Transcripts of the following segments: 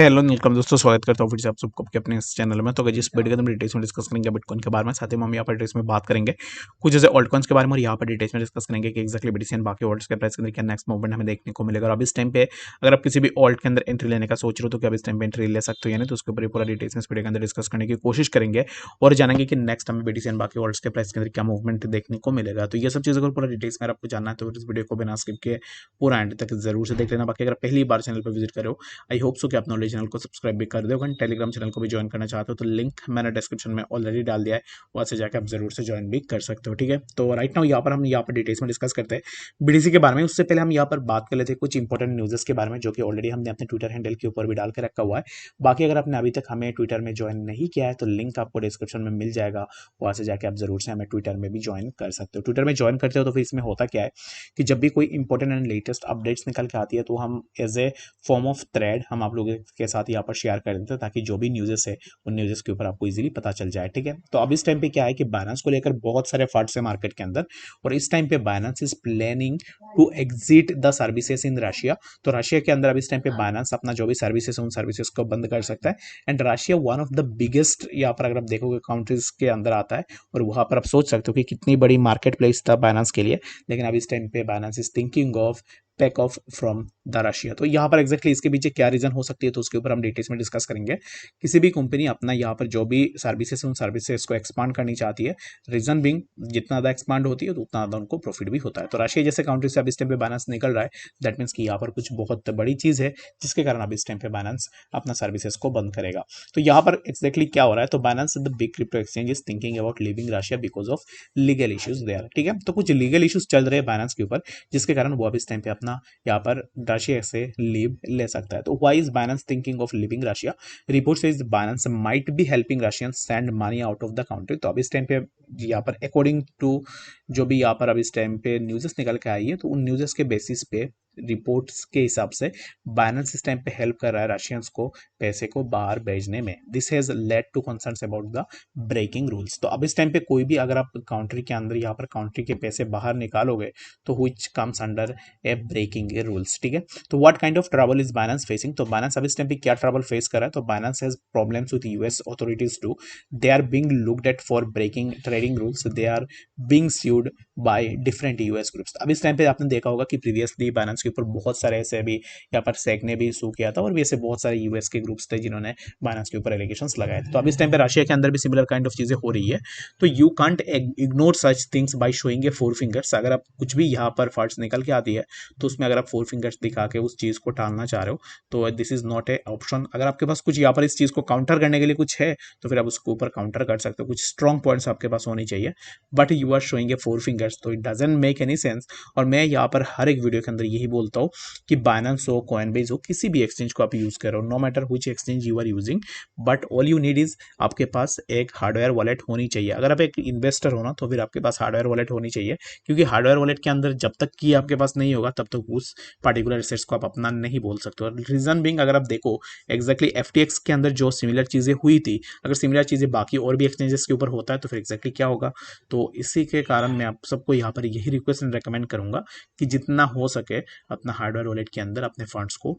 Hello welcome दोस्तों, स्वागत करता हूँ फिर से आप सबको आपके अपने इस चैनल में। तो अगर जिस वीडियो के अंदर डिटेल्स में डिस्कस करेंगे बिटकॉइन के बारे में, साथ ही में हम यहाँ पर डिटेल्स में बात करेंगे कुछ जैसे ऑल्ट कॉइन्स के बारे में, और यहाँ पर डिटेल्स में डिस्कस करेंगे कि एक्जैक्टली बीटीसी बाकी ऑल्ट्स के प्राइस के अंदर क्या नेक्स्ट मूवमेंट हमें देखने को मिलेगा। और अब इस टाइम पे अगर आप किसी भी ऑल्ट के अंदर एंट्री लेने का सोच रहे हो तो क्या आप इस टाइम पे एंट्री ले सकते हो या नहीं, तो उसके ऊपर पूरा डिटेल्स में इस वीडियो के अंदर डिस्कस करने की कोशिश करेंगे और जानेंगे कि नेक्स्ट हमें बीटीसी बाकी ऑल्ट्स के प्राइस के अंदर क्या मूवमेंट देखने को मिलेगा। तो ये सब चीज़ अगर पूरा डिटेल्स में आपको जानना है तो इस वीडियो को बिना स्किप के पूरा एंड तक जरूर से देख लेना। बाकी अगर पहली बार चैनल पर विजिट करो, आई होप सो कि आप नॉलेज चैनल को सब्सक्राइब भी कर दो। टेलीग्राम चैनल को भी ज्वाइन करना चाहते हो तो लिंक मैंने डिस्क्रिप्शन में ऑलरेडी डाल दिया है, वहां से जाकर आप जरूर से ज्वाइन भी कर सकते हो। ठीक है, तो राइट नाउ यहाँ पर हम यहाँ पर डिटेल्स में डिस्कस करते हैं बीडीसी के बारे में। उससे पहले हम यहाँ पर बात कर लेते हैं कुछ इंपॉर्टेंट न्यूज़ के बारे में, जो कि ऑलरेडी हमने अपने ट्विटर हैंडल के ऊपर भी डाल के रखा हुआ है। बाकी अगर आपने अभी तक हमें ट्विटर में ज्वाइन नहीं किया है तो लिंक आपको डिस्क्रिप्शन में मिल जाएगा, वहां से जाकर आप जरूर से हमें ट्विटर में भी ज्वाइन कर सकते हो। ट्विटर में ज्वाइन करते हो तो फिर इसमें होता क्या है कि जब भी कोई इंपॉर्टेंट एंड लेटेस्ट अपडेट्स निकल के आती है तो हम as a form of thread हम आप लोगों के साथ यहाँ पर शेयर कर देते हैं, ताकि जो भी न्यूज़ है उन न्यूज़ के ऊपर आपको इजीली पता चल जाए। ठीक है, तो अब इस टाइम पे क्या है कि बाइनेंस को लेकर बहुत सारे फंड्स है मार्केट के अंदर, और इस टाइम पे Binance is planning to exit the services in Russia. तो रशिया के अंदर अब इस टाइम पे बाइनेंस अपना जो भी सर्विसेज है उन सर्विसेज को बंद कर सकता है। And Russia one of the biggest यहाँ पर अगर आप देखोगे कंट्रीज के अंदर आता है, और वहां पर आप सोच सकते हो कि कितनी बड़ी मार्केट प्लेस था बाइनेंस के लिए। लेकिन अब इस टाइम पे Binance is thinking of pack of from the Russia. तो यहाँ पर एग्जैक्टली इसके पीछे क्या रीजन हो सकती है तो उसके ऊपर हम डिटेल्स में डिस्कस करेंगे। किसी भी कंपनी अपना यहाँ पर जो भी सर्विसेज उन सर्विसेज को एक्सपांड करनी चाहती है, रीजन बिंग जितना ज़्यादा एक्सपांड होती है तो उतना ज़्यादा उनको प्रॉफिट भी होता है। तो रशिया जैसे कंट्री से अब इस टाइम पे बाइनेंस निकल रहा है, दैट मीन्स कि यहाँ पर कुछ बहुत बड़ी चीज़ है जिसके कारण अब इस टाइम पे बाइनेंस अपना सर्विसेज को बंद करेगा। तो यहाँ पर एक्जैक्टली क्या हो रहा है, तो Binance the big crypto exchange is thinking about leaving Russia because of legal issues there. ठीक है, तो कुछ लीगल इश्यूज चल रहे हैं बाइनेंस के ऊपर, जिसके कारण वो अब इस टाइम पे अपना यहाँ पर रशिया से लीव ले सकता है। तो why is Binance thinking of living Russia? Report says Binance might be helping Russians send money out of the country. तो अब इस टाइम पे यहाँ पर अकॉर्डिंग टू जो भी यहाँ पर अब इस टाइम पे न्यूज़ेस निकल के आई है, तो उन न्यूज़ेस के बेसिस पे रिपोर्ट्स के हिसाब से बाइनेंस इस टाइम पे हेल्प कर रहा है रशियंस को पैसे को बाहर भेजने में। This has led to concerns about the breaking rules. तो अब इस टाइम पे कोई भी अगर आप कंट्री के अंदर यहाँ पर कंट्री के पैसे बाहर निकालोगे तो which comes under a breaking a rules. ठीक है, तो what kind of trouble is Binance facing? तो बाइनेंस अब इस टाइम पे क्या ट्रबल फेस कर रहा है, तो Binance has problems with US authorities too. They are being looked at for breaking trading rules. They are being sued by different US groups. अब इस टाइम पे आपने देखा होगा कि प्रीवियसली बाइनेंस के ऊपर बहुत सारे ऐसे भी यहाँ पर सेक ने भी सू किया था, और भी ऐसे बहुत सारे यूएस के ग्रुप्स थे जिन्होंने बाइनेंस के ऊपर एलिगेशंस लगाए थे। तो अब इस टाइम पे रशिया के अंदर भी सिमिलर काइंड ऑफ चीजें हो रही है। तो you can't ignore such things by showing a four fingers. अगर आप कुछ भी यहाँ पर फर्ट्स निकल के आती है तो उसमें अगर आप फोर फिंगर्स दिखा के उस चीज को टालना चाह रहे हो तो this is not A option. अगर आपके पास कुछ यहाँ पर इस चीज को काउंटर करने के लिए कुछ है तो फिर आप उसके ऊपर काउंटर कर सकते हो, कुछ स्ट्रॉन्ग पॉइंट्स आपके पास होनी चाहिए। But you are showing a four fingers, तो it doesn't make any sense. और मैं यहाँ पर हर एक वीडियो के अंदर यही बोलता हूँ कि बाइनेंस हो, कॉइनबेस हो, किसी भी एक्सचेंज को आप यूज करो, no matter which exchange you are using, but all you need is आपके पास एक हार्डवेयर वॉलेट होनी चाहिए। अगर आप एक इन्वेस्टर हो ना तो फिर आपके पास हार्डवेयर वॉलेट होनी चाहिए, क्योंकि हार्डवेयर वॉलेट के अंदर जब तक कि आपके पास नहीं होगा तब तक उस पर्टिकुलर एसेट्स को आप अपना नहीं बोल सकते। और रीजन बिंग अगर आप देखो एक्जैक्टली एफटीएक्स के अंदर जो सिमिलर चीजें हुई थी, अगर सिमिलर चीजें बाकी और भी एक्सचेंजेस के ऊपर होता है तो फिर एक्जैक्टली क्या होगा। तो इसी के कारण मैं आप सबको यहाँ पर यही रिक्वेस्ट एंड रेकमेंड करूंगा कि जितना हो सके अपना हार्डवेयर वॉलेट के अंदर अपने फंड्स को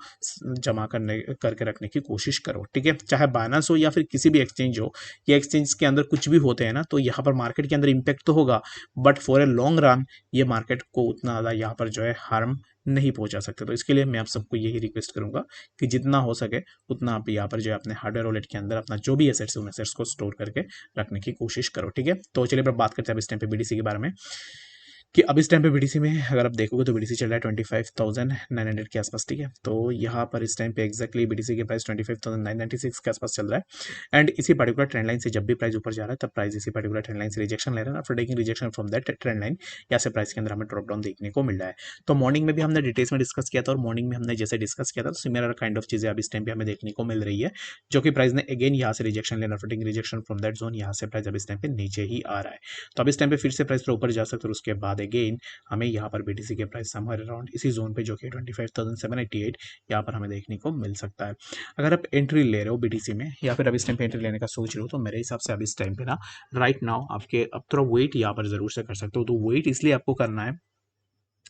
जमा करने करके रखने की कोशिश करो। ठीक है, चाहे बाइनेंस हो या फिर किसी भी एक्सचेंज हो, ये एक्सचेंज के अंदर कुछ भी होते हैं ना तो यहाँ पर मार्केट के अंदर इम्पैक्ट तो होगा, but for a long run ये मार्केट को उतना ज़्यादा यहाँ पर जो है हार्म नहीं पहुंचा सकते। तो इसके लिए मैं आप सबको यही रिक्वेस्ट करूंगा कि जितना हो सके उतना आप यहाँ पर जो है अपने हार्डवेयर वॉलेट के अंदर अपना जो भी एसेट्स है उन एसेट्स को स्टोर करके रखने की कोशिश करो। ठीक है, तो चलिए अब बात करते हैं अब इस टाइम पे बीडीसी के बारे में, कि अब इस टाइम पे बीडीसी में अगर आप देखोगे तो बीडीसी चल रहा है 25,900 के आसपास। ठीक है, तो यहाँ पर इस टाइम पे एक्जैक्टली बीडीसी के प्राइस 25,996 के आसपास चल रहा है। एंड इसी पर्टिकुलर ट्रेंड लाइन से जब भी प्राइस ऊपर जा रहा है तब प्राइस इसी पर्टिकुलर ट्रेंड लाइन से रिजेक्शन ले रहा है। After taking rejection from that trend line यहाँ से प्राइस के अंदर हमें ड्रॉप डाउन देखने को मिल रहा है। तो मॉर्निंग में भी हमने डिटेल्स में डिस्कस किया था, और मॉर्निंग में हमने जैसे डिस्कस किया था तो सिमिलर काइंड ऑफ चीजें अब इस टाइम पे हमें देखने को मिल रही है, जो कि प्राइस ने अगेन यहाँ से रिजेक्शन लेना, after taking rejection from that zone यहाँ से प्राइस अब इस टाइम पे नीचे ही आ रहा है। तो अब इस टाइम पे फिर से प्राइस ऊपर जा सकते हैं, और उसके बाद अगेन हमें यहाँ पर बीटीसी के प्राइस समवेयर अराउंड इसी जोन पे जो कि 25,788 यहाँ पर हमें देखने को मिल सकता है। अगर आप एंट्री ले रहे हो बीटीसी में या फिर अब इस टाइम पे एंट्री लेने का सोच रहे हो तो मेरे हिसाब से अब इस टाइम पे ना राइट नाउ आपके अब थोड़ा वेट यहाँ पर जरूर से कर सकते हो। तो वेट इसलिए आपको करना है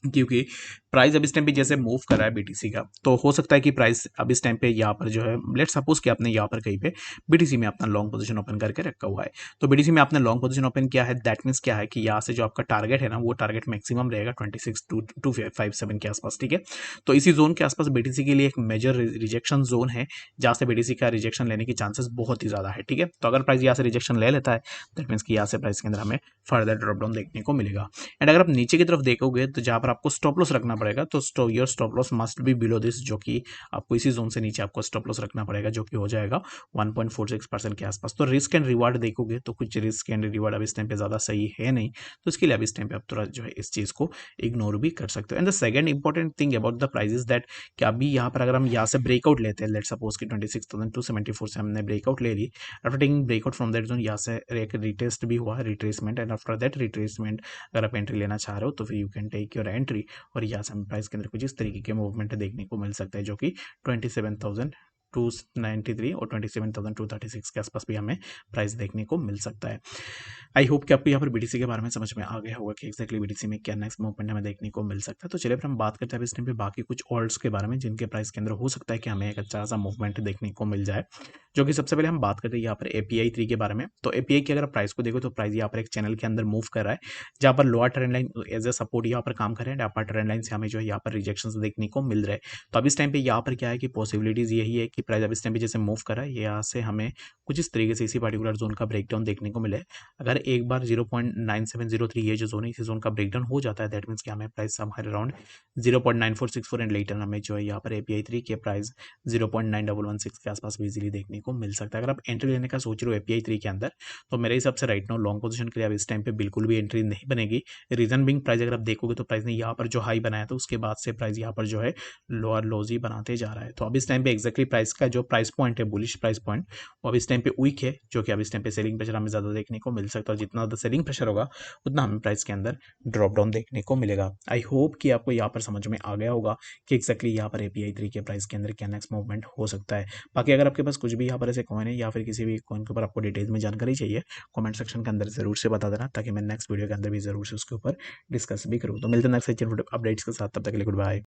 क्योंकि प्राइस अब इस टाइम पे जैसे मूव कर रहा है बीटीसी का, तो हो सकता है कि प्राइस अब इस टाइम पे यहाँ पर जो है, लेट सपोज कि आपने यहाँ पर कहीं पे बीटीसी में अपना लॉन्ग पोजीशन ओपन करके रखा हुआ है, तो बीटीसी में आपने लॉन्ग पोजीशन ओपन किया है, दैट मीन्स क्या है कि यहाँ से जो आपका टारगेट है ना, वो टारगेट मैक्सिमम रहेगा 26,257 के आसपास, ठीक है। तो इसी जोन के आसपास बीटीसी के लिए एक मेजर रिजेक्शन जोन है, जहाँ से बीटीसी का रिजेक्शन लेने की चांसेस बहुत ही ज़्यादा है, ठीक है। तो अगर प्राइस यहाँ से रिजेक्शन ले लेता है, दैट मीन्स कि यहाँ से प्राइस के अंदर हमें फर्दर ड्रॉप डाउन देखने को मिलेगा। एंड अगर आप नीचे की तरफ देखोगे तो जहाँ पर आपको स्टॉप लॉस रखना पड़ेगा, तो your stop loss must be below this, जो कि आपको इसी जोन से नीचे आपको स्टॉप लॉस रखना पड़ेगा, जो कि हो जाएगा 1.46% के आसपास। तो रिस्क एंड रिवार्ड देखोगे तो कुछ रिस्क एंड रिवार्ड अब इस टाइम पे ज़्यादा सही है नहीं, तो इसके लिए अब इस टाइम पे आप थोड़ा जो है इस चीज़ को इग्नोर भी कर सकते हो। And the second important thing about the price is that कि अभी यहाँ पर अगर हम यहाँ से ब्रेकआउट लेते हैं, लेट सपोज कि 26,274 से हमने ब्रेकआउट ले ली, after taking breakout from that zone यहाँ से एक रिटेस्ट भी हुआ, retracement, and after that retracement अगर आप एंट्री लेना चाह रहे हो तो फिर you can take your entry, और यहाँ से हमें प्राइस के अंदर कुछ इस तरीके के मूवमेंट देखने को मिल सकता है, जो कि 27,293 और 27,236 के आसपास भी हमें प्राइस देखने को मिल सकता है। आई होप कि आपको यहाँ पर बीटीसी के बारे में समझ में आ गया होगा कि एक्जैक्टली बीटीसी में क्या नेक्स्ट मूवमेंट हमें देखने को मिल सकता है। तो चलिए फिर हम बात करते हैं इस टाइम पे बाकी कुछ ऑल्ट्स के बारे में, जिनके प्राइस के अंदर हो सकता है कि हमें एक अच्छा सा मूवमेंट देखने को मिल जाए, जो कि सबसे पहले हम बात करते हैं यहाँ पर API 3 के बारे में। तो API की अगर प्राइस को देखो तो प्राइस यहाँ पर एक चैनल के अंदर मूव कर रहा है, जहाँ पर lower trend line as a support यहाँ पर काम कर रहे हैं, अपर ट्रेंड लाइन से हमें जो है यहाँ पर रिजेक्शंस देखने को मिल रहे हैं। तो अब इस टाइम पे यहाँ पर क्या है कि पॉसिबिलिटीज यही है कि प्राइस अब इस टाइम पे जैसे मूव कर रहा है, यहाँ से हमें कुछ इस तरीके से इसी पर्टिकुलर जोन का ब्रेकडाउन देखने को मिले। अगर एक बार 0.9703 ये जो जोन है, इसी जोन का ब्रेकडाउन हो जाता है, दैट मीन्स कि हमें प्राइस हमारे अराउंड 0.9464 एंड लेटर हमें जो है यहाँ पर API 3 के प्राइस 0.9116 के आसपास भी इजीली देखने को मिल सकता है। अगर आप एंट्री लेने का सोच रहे हो API 3 के अंदर, तो मेरे हिसाब से राइट नाउ लॉन्ग पोजीशन के लिए अब इस टाइम पे बिल्कुल भी एंट्री नहीं बनेगी। रीजन बिंग प्राइस अगर आप देखोगे तो प्राइस ने यहाँ पर जो हाई बनाया था, उसके बाद से प्राइस यहाँ पर जो है लोअर लोज ही बनाते जा रहा है। तो अब इस टाइम पे एक्जैक्टली प्राइस का जो प्राइस पॉइंट है, बुलिश प्राइस पॉइंट, वो अब इस टाइम पे वीक है, जो कि अब इस टाइम पे सेलिंग प्रेशर हमें ज़्यादा देखने को मिल सकता है। जितना ज़्यादा सेलिंग प्रेशर होगा, उतना हमें प्राइस के अंदर ड्रॉप डाउन देखने को मिलेगा। आई होप कि आपको यहाँ पर समझ में आ गया होगा कि एक्जैक्टली यहाँ पर API 3 के प्राइस के अंदर क्या नेक्स्ट मूवमेंट हो सकता है। बाकी अगर आपके पास कुछ भी यहाँ पर ऐसे कॉइन है या फिर किसी भी कॉइन के ऊपर आपको डिटेल्स में जानकारी चाहिए, कमेंट सेक्शन के अंदर जरूर से बता देना, ताकि मैं नेक्स्ट वीडियो के अंदर भी जरूर से उसके ऊपर डिस्कस भी करूँ। तो मिलते हैं नेक्स्ट अपडेट्स के साथ, तब तक के लिए गुड बाय।